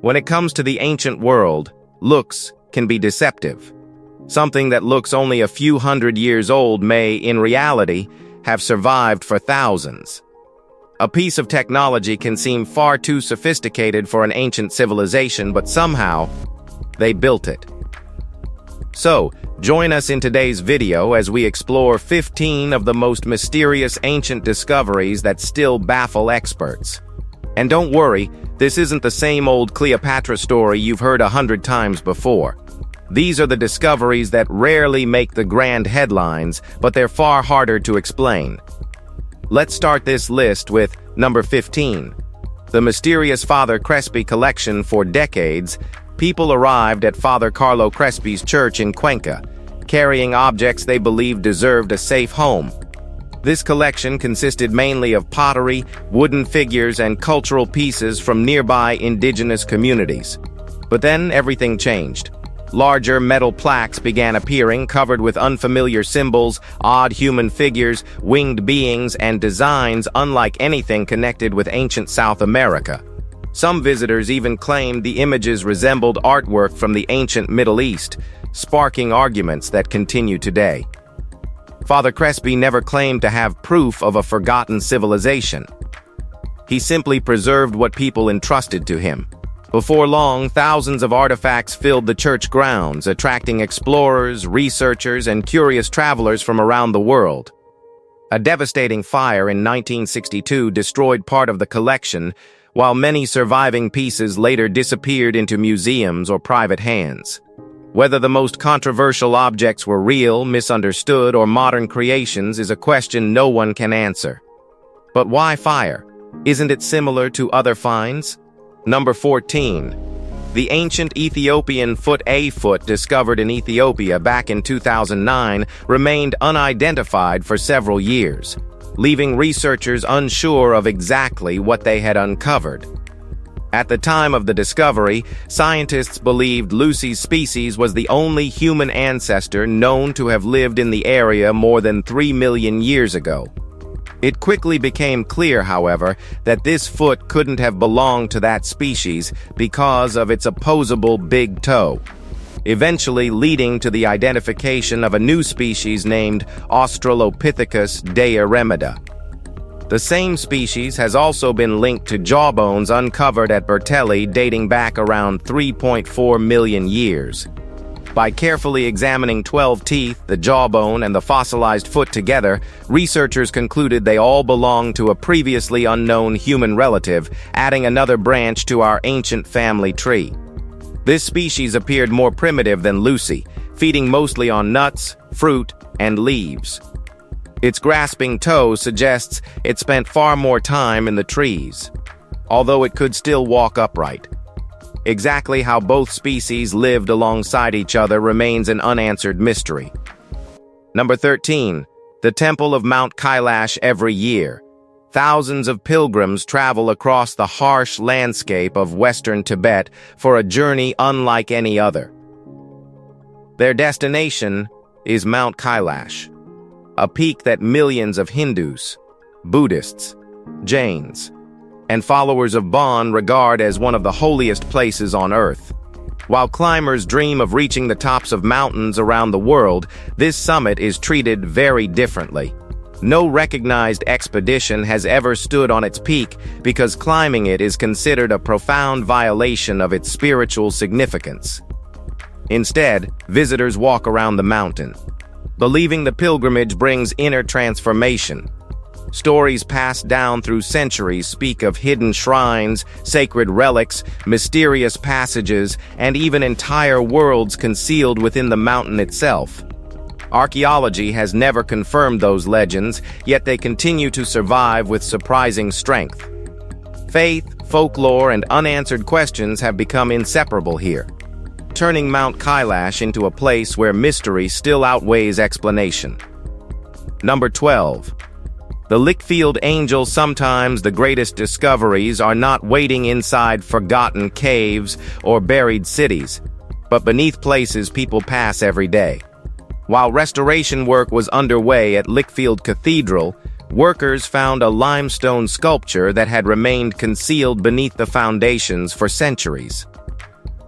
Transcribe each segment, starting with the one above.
When it comes to the ancient world, looks can be deceptive. Something that looks only a few hundred years old may, in reality, have survived for thousands. A piece of technology can seem far too sophisticated for an ancient civilization, but somehow, they built it. So, join us in today's video as we explore 15 of the most mysterious ancient discoveries that still baffle experts. And don't worry, this isn't the same old Cleopatra story you've heard 100 times before. These are the discoveries that rarely make the grand headlines, but they're far harder to explain. Let's start this list with number 15. The mysterious Father Crespi collection. For decades, people arrived at Father Carlo Crespi's church in Cuenca, carrying objects they believed deserved a safe home. This collection consisted mainly of pottery, wooden figures, and cultural pieces from nearby indigenous communities. But then everything changed. Larger metal plaques began appearing, covered with unfamiliar symbols, odd human figures, winged beings, and designs unlike anything connected with ancient South America. Some visitors even claimed the images resembled artwork from the ancient Middle East, sparking arguments that continue today. Father Crespi never claimed to have proof of a forgotten civilization. He simply preserved what people entrusted to him. Before long, thousands of artifacts filled the church grounds, attracting explorers, researchers, and curious travelers from around the world. A devastating fire in 1962 destroyed part of the collection, while many surviving pieces later disappeared into museums or private hands. Whether the most controversial objects were real, misunderstood, or modern creations is a question no one can answer. But why fire? Isn't it similar to other finds? Number 14. The ancient Ethiopian foot. A foot discovered in Ethiopia back in 2009 remained unidentified for several years, leaving researchers unsure of exactly what they had uncovered. At the time of the discovery, scientists believed Lucy's species was the only human ancestor known to have lived in the area more than 3 million years ago. It quickly became clear, however, that this foot couldn't have belonged to that species because of its opposable big toe, eventually leading to the identification of a new species named Australopithecus deiremida. The same species has also been linked to jawbones uncovered at Bertelli dating back around 3.4 million years. By carefully examining 12 teeth, the jawbone, and the fossilized foot together, researchers concluded they all belonged to a previously unknown human relative, adding another branch to our ancient family tree. This species appeared more primitive than Lucy, feeding mostly on nuts, fruit, and leaves. Its grasping toe suggests it spent far more time in the trees, although it could still walk upright. Exactly how both species lived alongside each other remains an unanswered mystery. Number 13. The Temple of Mount Kailash. Every year, thousands of pilgrims travel across the harsh landscape of western Tibet for a journey unlike any other. Their destination is Mount Kailash, a peak that millions of Hindus, Buddhists, Jains, and followers of Bon regard as one of the holiest places on earth. While climbers dream of reaching the tops of mountains around the world, this summit is treated very differently. No recognized expedition has ever stood on its peak because climbing it is considered a profound violation of its spiritual significance. Instead, visitors walk around the mountain, believing the pilgrimage brings inner transformation. Stories passed down through centuries speak of hidden shrines, sacred relics, mysterious passages, and even entire worlds concealed within the mountain itself. Archaeology has never confirmed those legends, yet they continue to survive with surprising strength. Faith, folklore, and unanswered questions have become inseparable here, turning Mount Kailash into a place where mystery still outweighs explanation. Number 12. The Lichfield Angel. Sometimes the greatest discoveries are not waiting inside forgotten caves or buried cities, but beneath places people pass every day. While restoration work was underway at Lichfield Cathedral, workers found a limestone sculpture that had remained concealed beneath the foundations for centuries.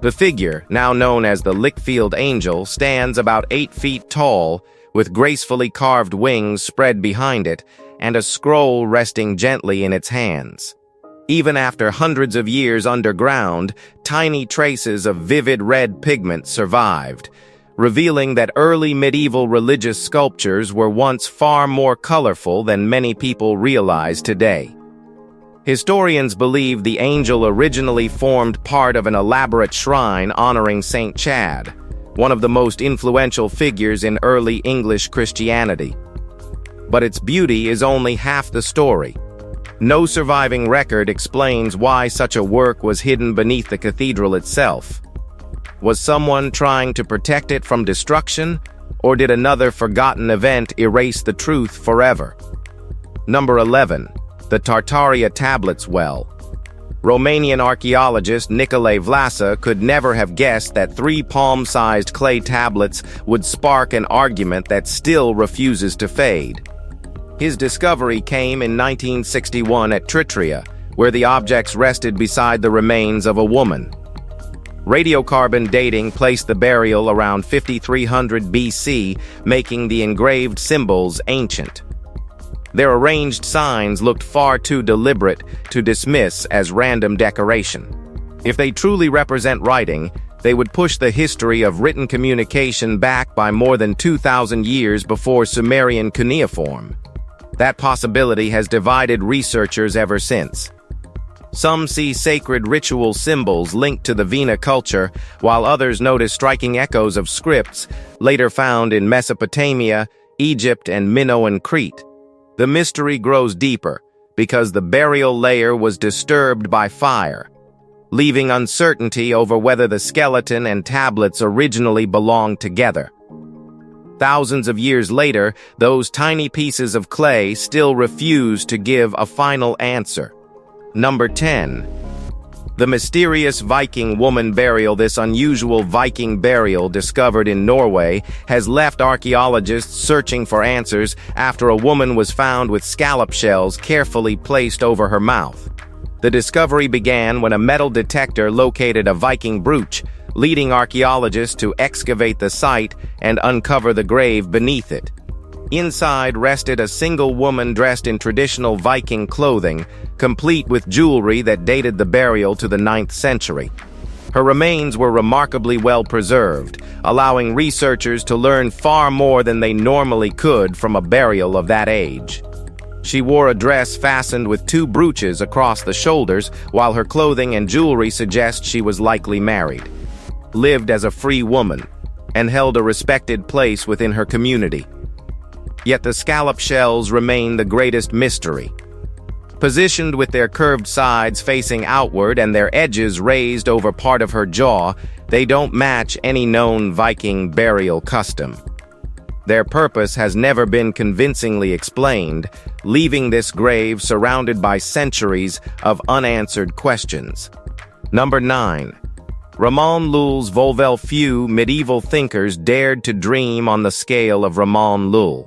The figure, now known as the Lickfield Angel, stands about 8 feet tall, with gracefully carved wings spread behind it and a scroll resting gently in its hands. Even after hundreds of years underground, tiny traces of vivid red pigment survived, revealing that early medieval religious sculptures were once far more colorful than many people realize today. Historians believe the angel originally formed part of an elaborate shrine honoring Saint Chad, one of the most influential figures in early English Christianity. But its beauty is only half the story. No surviving record explains why such a work was hidden beneath the cathedral itself. Was someone trying to protect it from destruction, or did another forgotten event erase the truth forever? Number 11. The Tartaria Tablets Well. Romanian archaeologist Nicolae Vlasa could never have guessed that 3 palm-sized clay tablets would spark an argument that still refuses to fade. His discovery came in 1961 at Tritria, where the objects rested beside the remains of a woman. Radiocarbon dating placed the burial around 5300 BC, making the engraved symbols ancient. Their arranged signs looked far too deliberate to dismiss as random decoration. If they truly represent writing, they would push the history of written communication back by more than 2,000 years before Sumerian cuneiform. That possibility has divided researchers ever since. Some see sacred ritual symbols linked to the Vina culture, while others notice striking echoes of scripts later found in Mesopotamia, Egypt, and Minoan Crete. The mystery grows deeper because the burial layer was disturbed by fire, leaving uncertainty over whether the skeleton and tablets originally belonged together. Thousands of years later, those tiny pieces of clay still refuse to give a final answer. Number 10. The mysterious Viking woman burial. This unusual Viking burial, discovered in Norway, has left archaeologists searching for answers after a woman was found with scallop shells carefully placed over her mouth. The discovery began when a metal detector located a Viking brooch, leading archaeologists to excavate the site and uncover the grave beneath it. Inside rested a single woman dressed in traditional Viking clothing, complete with jewelry that dated the burial to the 9th century. Her remains were remarkably well preserved, allowing researchers to learn far more than they normally could from a burial of that age. She wore a dress fastened with 2 brooches across the shoulders, while her clothing and jewelry suggest she was likely married, lived as a free woman, and held a respected place within her community. Yet the scallop shells remain the greatest mystery. Positioned with their curved sides facing outward and their edges raised over part of her jaw, they don't match any known Viking burial custom. Their purpose has never been convincingly explained, leaving this grave surrounded by centuries of unanswered questions. Number 9. Ramon Lull's Volvel. Few medieval thinkers dared to dream on the scale of Ramon Lull.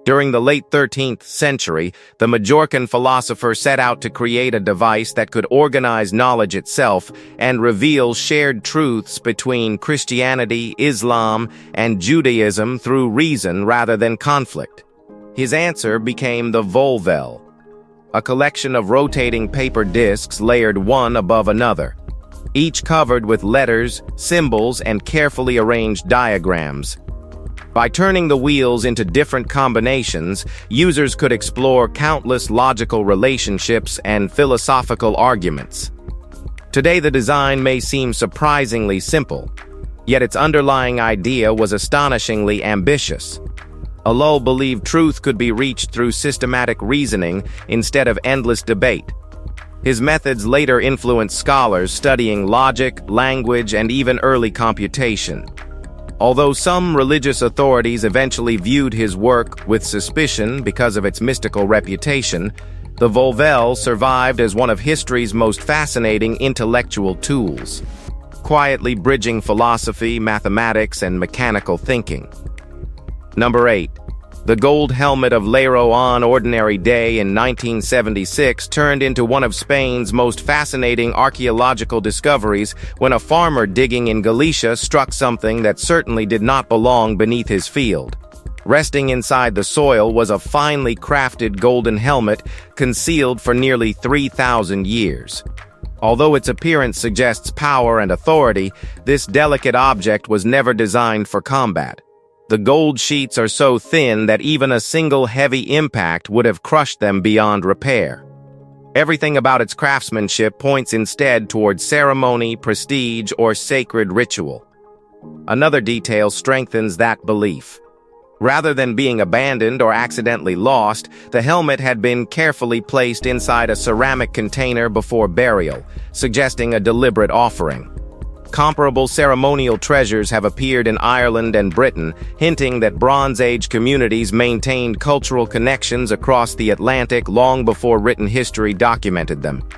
During the late 13th century, the Majorcan philosopher set out to create a device that could organize knowledge itself and reveal shared truths between Christianity, Islam, and Judaism through reason rather than conflict. His answer became the Volvel, a collection of rotating paper discs layered one above another, each covered with letters, symbols, and carefully arranged diagrams. By turning the wheels into different combinations, users could explore countless logical relationships and philosophical arguments. Today, the design may seem surprisingly simple, yet its underlying idea was astonishingly ambitious. Lull believed truth could be reached through systematic reasoning instead of endless debate. His methods later influenced scholars studying logic, language, and even early computation. Although some religious authorities eventually viewed his work with suspicion because of its mystical reputation, the Volvel survived as one of history's most fascinating intellectual tools, quietly bridging philosophy, mathematics, and mechanical thinking. Number 8. The gold helmet of Leiro on Ordinary Day in 1976 turned into one of Spain's most fascinating archaeological discoveries when a farmer digging in Galicia struck something that certainly did not belong beneath his field. Resting inside the soil was a finely crafted golden helmet concealed for nearly 3,000 years. Although its appearance suggests power and authority, this delicate object was never designed for combat. The gold sheets are so thin that even a single heavy impact would have crushed them beyond repair. Everything about its craftsmanship points instead toward ceremony, prestige, or sacred ritual. Another detail strengthens that belief. Rather than being abandoned or accidentally lost, the helmet had been carefully placed inside a ceramic container before burial, suggesting a deliberate offering. Comparable ceremonial treasures have appeared in Ireland and Britain, hinting that Bronze Age communities maintained cultural connections across the Atlantic long before written history documented them.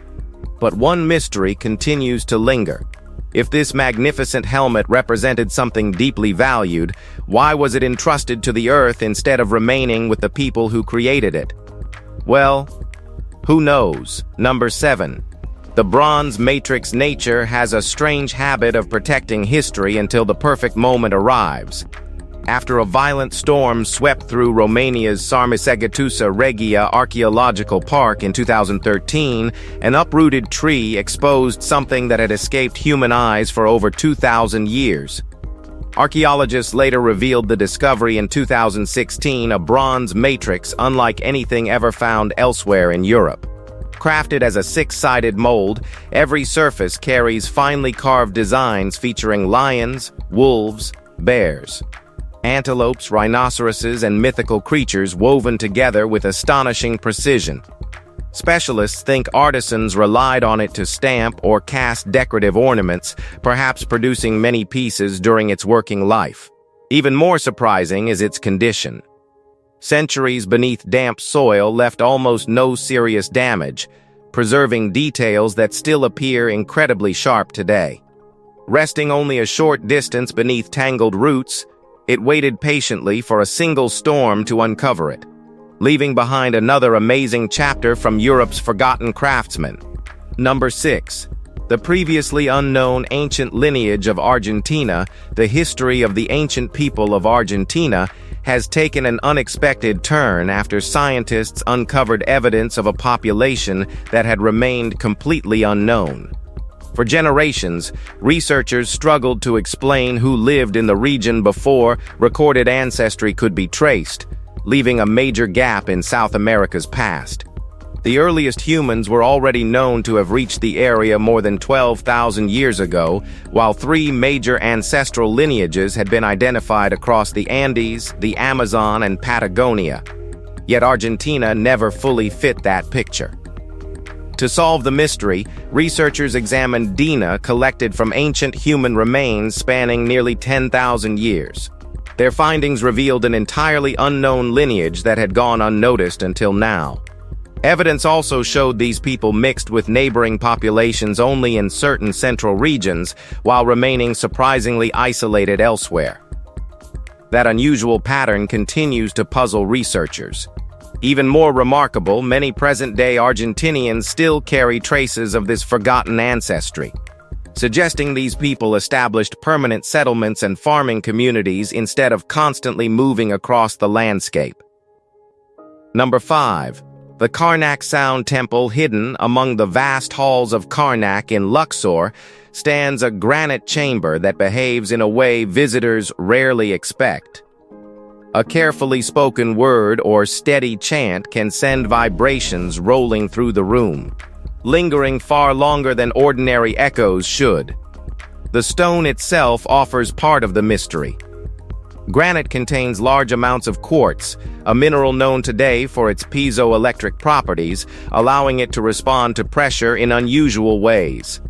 But one mystery continues to linger. If this magnificent helmet represented something deeply valued, why was it entrusted to the earth instead of remaining with the people who created it? Well, who knows? Number 7. The bronze matrix nature has a strange habit of protecting history until the perfect moment arrives. After a violent storm swept through Romania's Sarmisegetusa Regia Archaeological Park in 2013, an uprooted tree exposed something that had escaped human eyes for over 2,000 years. Archaeologists later revealed the discovery in 2016, a bronze matrix unlike anything ever found elsewhere in Europe. Crafted as a 6-sided mold, every surface carries finely carved designs featuring lions, wolves, bears, antelopes, rhinoceroses, and mythical creatures woven together with astonishing precision. Specialists think artisans relied on it to stamp or cast decorative ornaments, perhaps producing many pieces during its working life. Even more surprising is its condition. Centuries beneath damp soil left almost no serious damage, preserving details that still appear incredibly sharp today. Resting only a short distance beneath tangled roots, it waited patiently for a single storm to uncover it, leaving behind another amazing chapter from Europe's forgotten craftsmen. Number 6. The previously unknown ancient lineage of Argentina. The history of the ancient people of Argentina has taken an unexpected turn after scientists uncovered evidence of a population that had remained completely unknown. For generations, researchers struggled to explain who lived in the region before recorded ancestry could be traced, leaving a major gap in South America's past. The earliest humans were already known to have reached the area more than 12,000 years ago, while 3 major ancestral lineages had been identified across the Andes, the Amazon, and Patagonia. Yet Argentina never fully fit that picture. To solve the mystery, researchers examined DNA collected from ancient human remains spanning nearly 10,000 years. Their findings revealed an entirely unknown lineage that had gone unnoticed until now. Evidence also showed these people mixed with neighboring populations only in certain central regions, while remaining surprisingly isolated elsewhere. That unusual pattern continues to puzzle researchers. Even more remarkable, many present-day Argentinians still carry traces of this forgotten ancestry, suggesting these people established permanent settlements and farming communities instead of constantly moving across the landscape. Number 5. The Karnak Sound Temple. Hidden among the vast halls of Karnak in Luxor stands a granite chamber that behaves in a way visitors rarely expect. A carefully spoken word or steady chant can send vibrations rolling through the room, lingering far longer than ordinary echoes should. The stone itself offers part of the mystery. Granite contains large amounts of quartz, a mineral known today for its piezoelectric properties, allowing it to respond to pressure in unusual ways.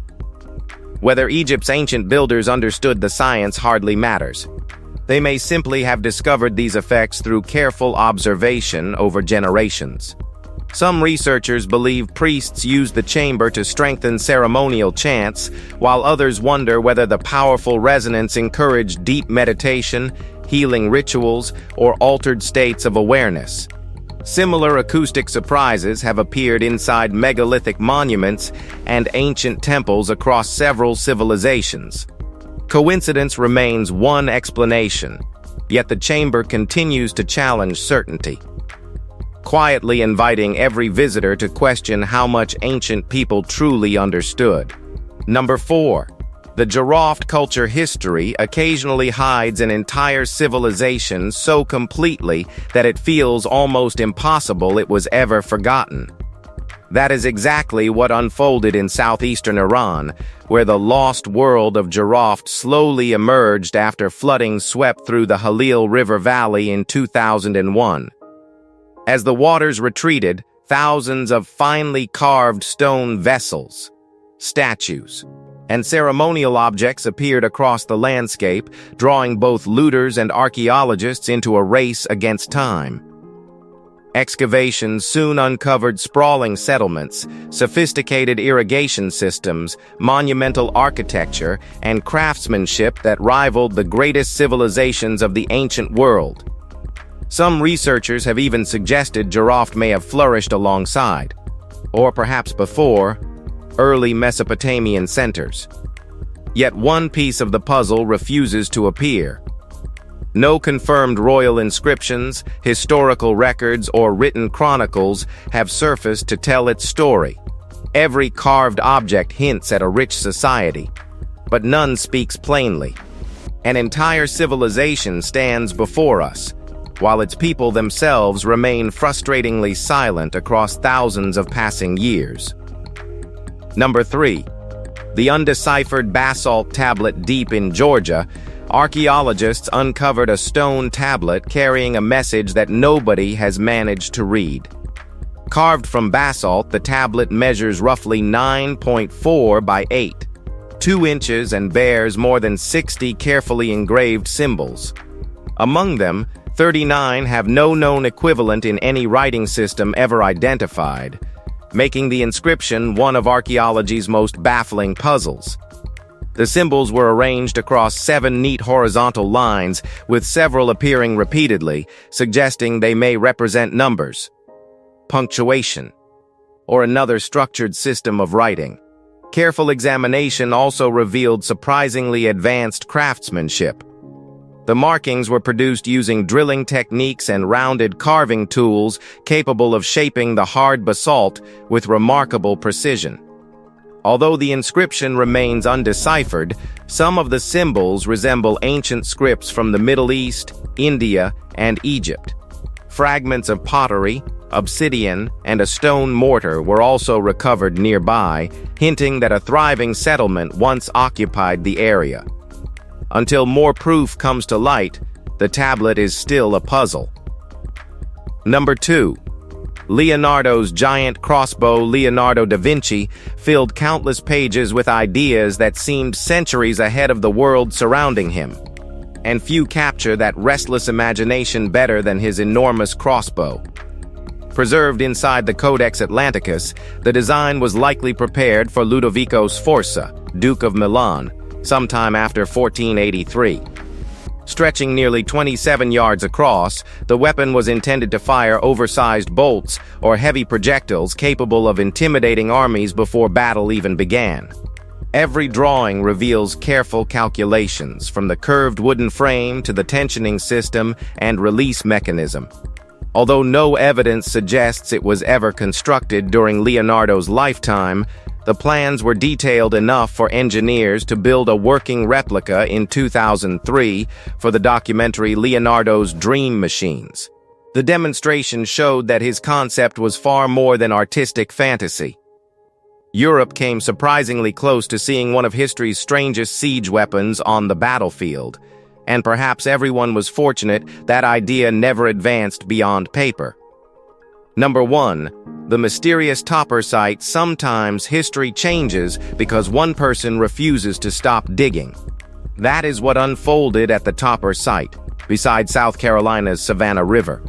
Whether Egypt's ancient builders understood the science hardly matters. They may simply have discovered these effects through careful observation over generations. Some researchers believe priests used the chamber to strengthen ceremonial chants, while others wonder whether the powerful resonance encouraged deep meditation, healing rituals, or altered states of awareness. Similar acoustic surprises have appeared inside megalithic monuments and ancient temples across several civilizations. Coincidence remains one explanation, yet the chamber continues to challenge certainty, quietly inviting every visitor to question how much ancient people truly understood. Number 4. The giraffe culture history occasionally hides an entire civilization so completely that it feels almost impossible it was ever forgotten. That is exactly what unfolded in southeastern Iran, where the lost world of giraffe slowly emerged after flooding swept through the Halil River Valley in 2001. As the waters retreated, thousands of finely carved stone vessels, statues, and ceremonial objects appeared across the landscape, drawing both looters and archaeologists into a race against time. Excavations soon uncovered sprawling settlements, sophisticated irrigation systems, monumental architecture, and craftsmanship that rivaled the greatest civilizations of the ancient world. Some researchers have even suggested giraffe may have flourished alongside, or perhaps before, early Mesopotamian centers. Yet one piece of the puzzle refuses to appear. No confirmed royal inscriptions, historical records, or written chronicles have surfaced to tell its story. Every carved object hints at a rich society, but none speaks plainly. An entire civilization stands before us, while its people themselves remain frustratingly silent across thousands of passing years. Number 3. The undeciphered basalt tablet deep in Georgia. Archaeologists uncovered a stone tablet carrying a message that nobody has managed to read. Carved from basalt, the tablet measures roughly 9.4 by 8, 2 inches, and bears more than 60 carefully engraved symbols. Among them, 39 have no known equivalent in any writing system ever identified, making the inscription one of archaeology's most baffling puzzles. The symbols were arranged across 7 neat horizontal lines, with several appearing repeatedly, suggesting they may represent numbers, punctuation, or another structured system of writing. Careful examination also revealed surprisingly advanced craftsmanship. The markings were produced using drilling techniques and rounded carving tools capable of shaping the hard basalt with remarkable precision. Although the inscription remains undeciphered, some of the symbols resemble ancient scripts from the Middle East, India, and Egypt. Fragments of pottery, obsidian, and a stone mortar were also recovered nearby, hinting that a thriving settlement once occupied the area. Until more proof comes to light, the tablet is still a puzzle. Number 2. Leonardo's giant crossbow. Leonardo da Vinci filled countless pages with ideas that seemed centuries ahead of the world surrounding him, and few capture that restless imagination better than his enormous crossbow. Preserved inside the Codex Atlanticus, the design was likely prepared for Ludovico Sforza, Duke of Milan, sometime after 1483. Stretching nearly 27 yards across, the weapon was intended to fire oversized bolts or heavy projectiles capable of intimidating armies before battle even began. Every drawing reveals careful calculations, from the curved wooden frame to the tensioning system and release mechanism. Although no evidence suggests it was ever constructed during Leonardo's lifetime, the plans were detailed enough for engineers to build a working replica in 2003 for the documentary Leonardo's Dream Machines. The demonstration showed that his concept was far more than artistic fantasy. Europe came surprisingly close to seeing one of history's strangest siege weapons on the battlefield, and perhaps everyone was fortunate that idea never advanced beyond paper. Number 1. The mysterious Topper site. Sometimes history changes because one person refuses to stop digging. That is what unfolded at the Topper site, beside South Carolina's Savannah River.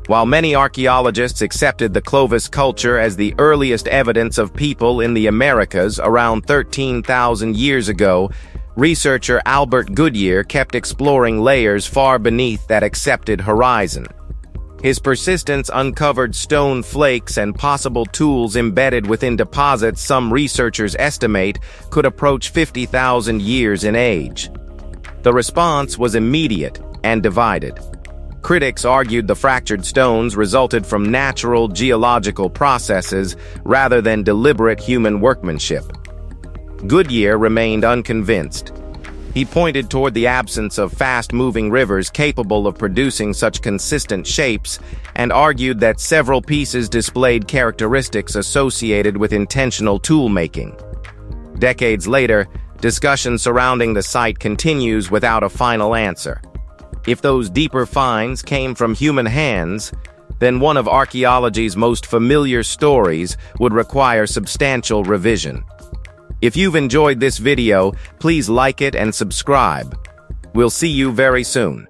While many archaeologists accepted the Clovis culture as the earliest evidence of people in the Americas around 13,000 years ago, Researcher Albert Goodyear kept exploring layers far beneath that accepted horizon. His persistence uncovered stone flakes and possible tools embedded within deposits some researchers estimate could approach 50,000 years in age. The response was immediate and divided. Critics argued the fractured stones resulted from natural geological processes rather than deliberate human workmanship. Goodyear remained unconvinced. He pointed toward the absence of fast-moving rivers capable of producing such consistent shapes and argued that several pieces displayed characteristics associated with intentional tool-making. Decades later, discussion surrounding the site continues without a final answer. If those deeper finds came from human hands, then one of archaeology's most familiar stories would require substantial revision. If you've enjoyed this video, please like it and subscribe. We'll see you very soon.